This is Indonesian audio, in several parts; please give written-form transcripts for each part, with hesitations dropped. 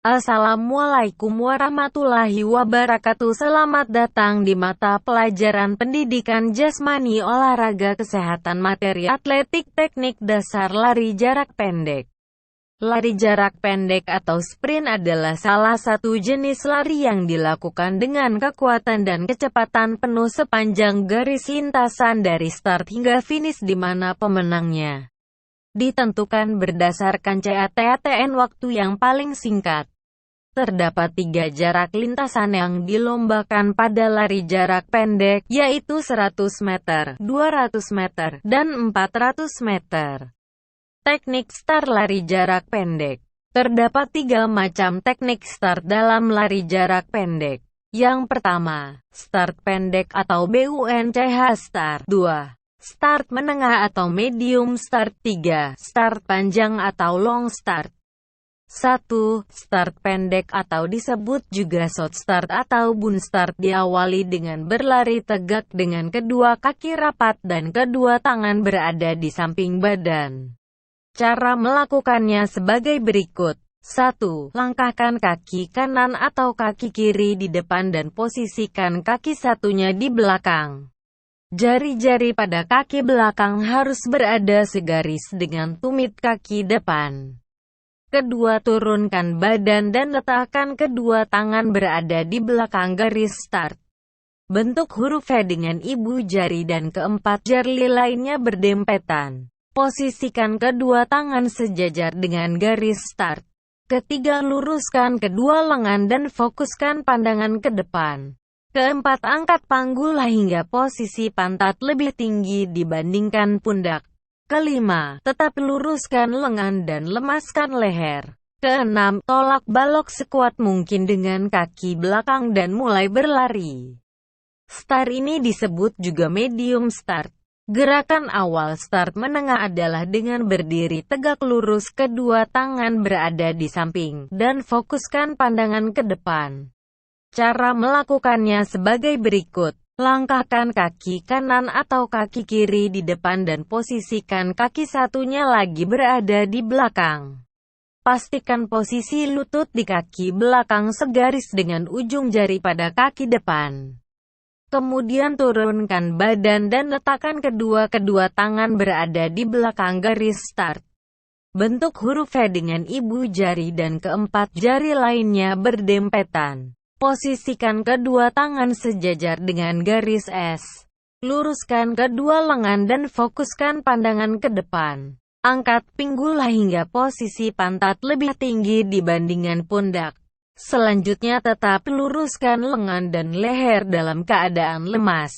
Assalamualaikum warahmatullahi wabarakatuh. Selamat datang di mata pelajaran pendidikan jasmani, olahraga, kesehatan, materi atletik, teknik dasar lari jarak pendek. Lari jarak pendek atau sprint adalah salah satu jenis lari yang dilakukan dengan kekuatan dan kecepatan penuh sepanjang garis lintasan dari start hingga finish, di mana pemenangnya ditentukan berdasarkan CATN waktu yang paling singkat. Terdapat 3 jarak lintasan yang dilombakan pada lari jarak pendek, yaitu 100 meter, 200 meter, dan 400 meter. Teknik start lari jarak pendek. Terdapat 3 macam teknik start dalam lari jarak pendek. Yang pertama, start pendek atau BUNCH start. 2. Start menengah atau medium start. 3. Start panjang atau long start. 1. Start pendek atau disebut juga short start atau bun start diawali dengan berlari tegak dengan kedua kaki rapat dan kedua tangan berada di samping badan. Cara melakukannya sebagai berikut. 1. Langkahkan kaki kanan atau kaki kiri di depan dan posisikan kaki satunya di belakang. Jari-jari pada kaki belakang harus berada segaris dengan tumit kaki depan. Kedua, turunkan badan dan letakkan kedua tangan berada di belakang garis start. Bentuk huruf V dengan ibu jari dan keempat jari lainnya berdempetan. Posisikan kedua tangan sejajar dengan garis start. Ketiga, luruskan kedua lengan dan fokuskan pandangan ke depan. Keempat, angkat panggul hingga posisi pantat lebih tinggi dibandingkan pundak. Kelima, tetap luruskan lengan dan lemaskan leher. Keenam, tolak balok sekuat mungkin dengan kaki belakang dan mulai berlari. Start ini disebut juga medium start. Gerakan awal start menengah adalah dengan berdiri tegak lurus, kedua tangan berada di samping, dan fokuskan pandangan ke depan. Cara melakukannya sebagai berikut. Langkahkan kaki kanan atau kaki kiri di depan dan posisikan kaki satunya lagi berada di belakang. Pastikan posisi lutut di kaki belakang segaris dengan ujung jari pada kaki depan. Kemudian turunkan badan dan letakkan kedua tangan berada di belakang garis start. Bentuk huruf V dengan ibu jari dan keempat jari lainnya berdempetan. Posisikan kedua tangan sejajar dengan garis S. Luruskan kedua lengan dan fokuskan pandangan ke depan. Angkat pinggul hingga posisi pantat lebih tinggi dibandingkan pundak. Selanjutnya tetap luruskan lengan dan leher dalam keadaan lemas.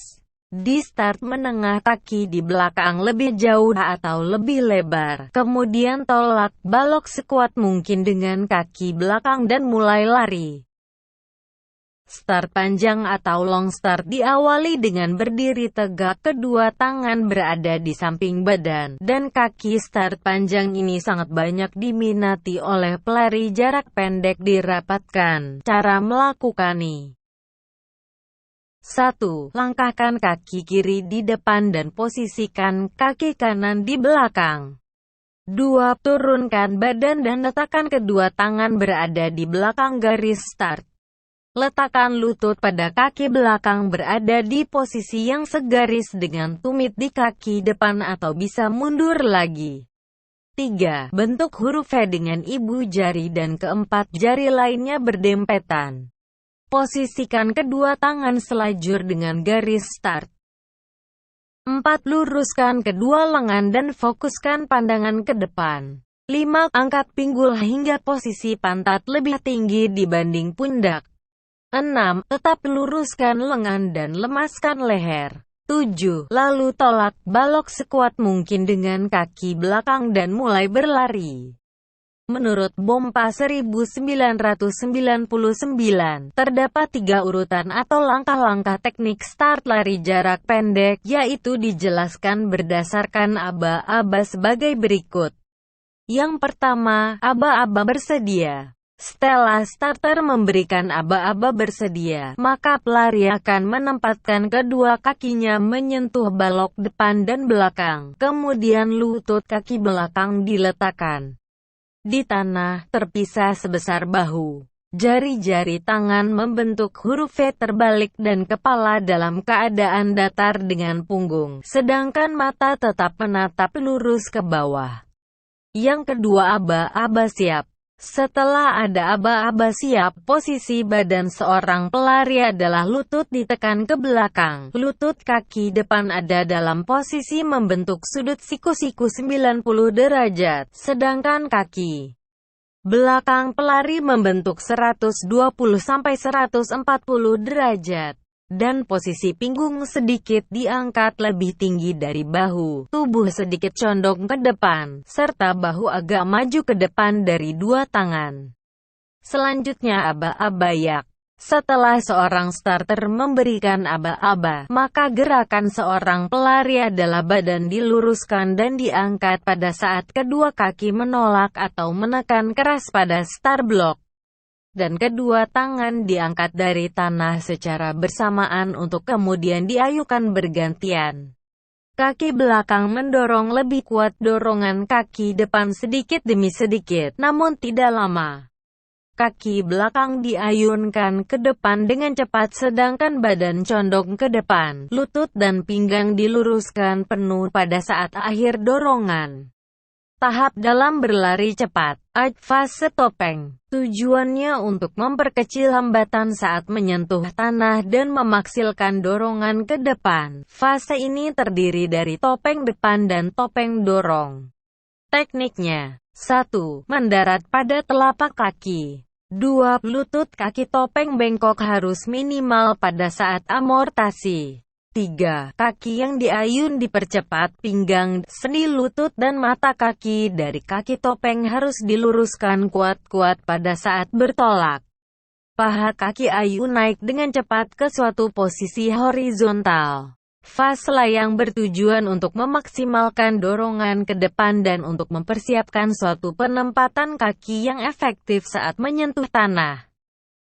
Di start menengah, kaki di belakang lebih jauh atau lebih lebar. Kemudian tolak balok sekuat mungkin dengan kaki belakang dan mulai lari. Start panjang atau long start diawali dengan berdiri tegak, kedua tangan berada di samping badan, dan kaki. Start panjang ini sangat banyak diminati oleh pelari jarak pendek. Dirapatkan cara melakukannya. 1. Langkahkan kaki kiri di depan dan posisikan kaki kanan di belakang. 2. Turunkan badan dan letakkan kedua tangan berada di belakang garis start. Letakkan lutut pada kaki belakang berada di posisi yang segaris dengan tumit di kaki depan atau bisa mundur lagi. 3. Bentuk huruf V dengan ibu jari dan keempat jari lainnya berdempetan. Posisikan kedua tangan selajur dengan garis start. 4. Luruskan kedua lengan dan fokuskan pandangan ke depan. 5. Angkat pinggul hingga posisi pantat lebih tinggi dibanding pundak. 6. Tetap luruskan lengan dan lemaskan leher. 7. Lalu tolak balok sekuat mungkin dengan kaki belakang dan mulai berlari. Menurut Bompa 1999, terdapat 3 urutan atau langkah-langkah teknik start lari jarak pendek, yaitu dijelaskan berdasarkan aba-aba sebagai berikut. Yang pertama, aba-aba bersedia. Setelah starter memberikan aba-aba bersedia, maka pelari akan menempatkan kedua kakinya menyentuh balok depan dan belakang. Kemudian lutut kaki belakang diletakkan di tanah, terpisah sebesar bahu. Jari-jari tangan membentuk huruf V terbalik dan kepala dalam keadaan datar dengan punggung, sedangkan mata tetap menatap lurus ke bawah. Yang kedua, aba-aba siap. Setelah ada aba-aba siap, posisi badan seorang pelari adalah lutut ditekan ke belakang. Lutut kaki depan ada dalam posisi membentuk sudut siku-siku 90 derajat, sedangkan kaki belakang pelari membentuk 120–140 derajat. Dan posisi pinggung sedikit diangkat lebih tinggi dari bahu, tubuh sedikit condong ke depan, serta bahu agak maju ke depan dari dua tangan. Selanjutnya aba-aba yak. Setelah seorang starter memberikan aba-aba, maka gerakan seorang pelari adalah badan diluruskan dan diangkat pada saat kedua kaki menolak atau menekan keras pada start block. Dan kedua tangan diangkat dari tanah secara bersamaan untuk kemudian diayukan bergantian. Kaki belakang mendorong lebih kuat dorongan kaki depan sedikit demi sedikit, namun tidak lama. Kaki belakang diayunkan ke depan dengan cepat sedangkan badan condong ke depan. Lutut dan pinggang diluruskan penuh pada saat akhir dorongan. Tahap dalam berlari cepat, fase topeng. Tujuannya untuk memperkecil hambatan saat menyentuh tanah dan memaksilkan dorongan ke depan. Fase ini terdiri dari topeng depan dan topeng dorong. Tekniknya: 1. Mendarat pada telapak kaki. 2. Lutut kaki topeng bengkok harus minimal pada saat amortasi. 3. Kaki yang diayun dipercepat, pinggang, sendi lutut dan mata kaki dari kaki topeng harus diluruskan kuat-kuat pada saat bertolak. Paha kaki ayun naik dengan cepat ke suatu posisi horizontal. Fase layang bertujuan untuk memaksimalkan dorongan ke depan dan untuk mempersiapkan suatu penempatan kaki yang efektif saat menyentuh tanah.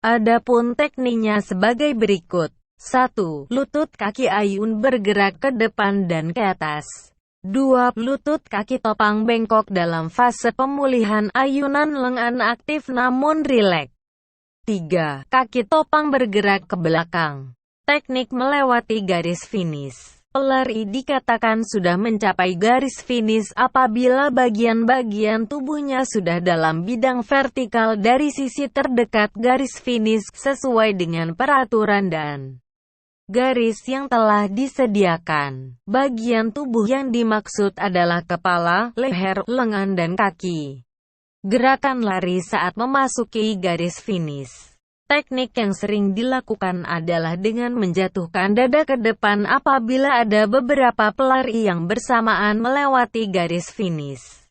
Adapun tekniknya sebagai berikut. 1. Lutut kaki ayun bergerak ke depan dan ke atas. 2. Lutut kaki topang bengkok dalam fase pemulihan, ayunan lengan aktif namun rileks. 3. Kaki topang bergerak ke belakang. Teknik melewati garis finish. Pelari dikatakan sudah mencapai garis finish apabila bagian-bagian tubuhnya sudah dalam bidang vertikal dari sisi terdekat garis finish sesuai dengan peraturan dan garis yang telah disediakan. Bagian tubuh yang dimaksud adalah kepala, leher, lengan dan kaki. Gerakan lari saat memasuki garis finish. Teknik yang sering dilakukan adalah dengan menjatuhkan dada ke depan apabila ada beberapa pelari yang bersamaan melewati garis finish.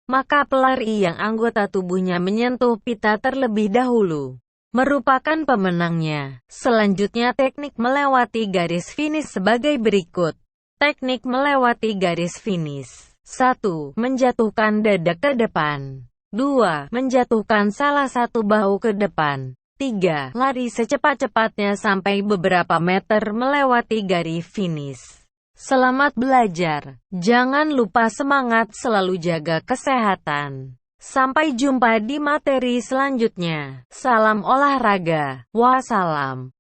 Maka pelari yang anggota tubuhnya menyentuh pita terlebih dahulu merupakan pemenangnya. Selanjutnya teknik melewati garis finish sebagai berikut. Teknik melewati garis finish. 1. Menjatuhkan dada ke depan. 2. Menjatuhkan salah satu bahu ke depan. 3. Lari secepat-cepatnya sampai beberapa meter melewati garis finish. Selamat belajar. Jangan lupa semangat, selalu jaga kesehatan. Sampai jumpa di materi selanjutnya. Salam olahraga. Wassalam.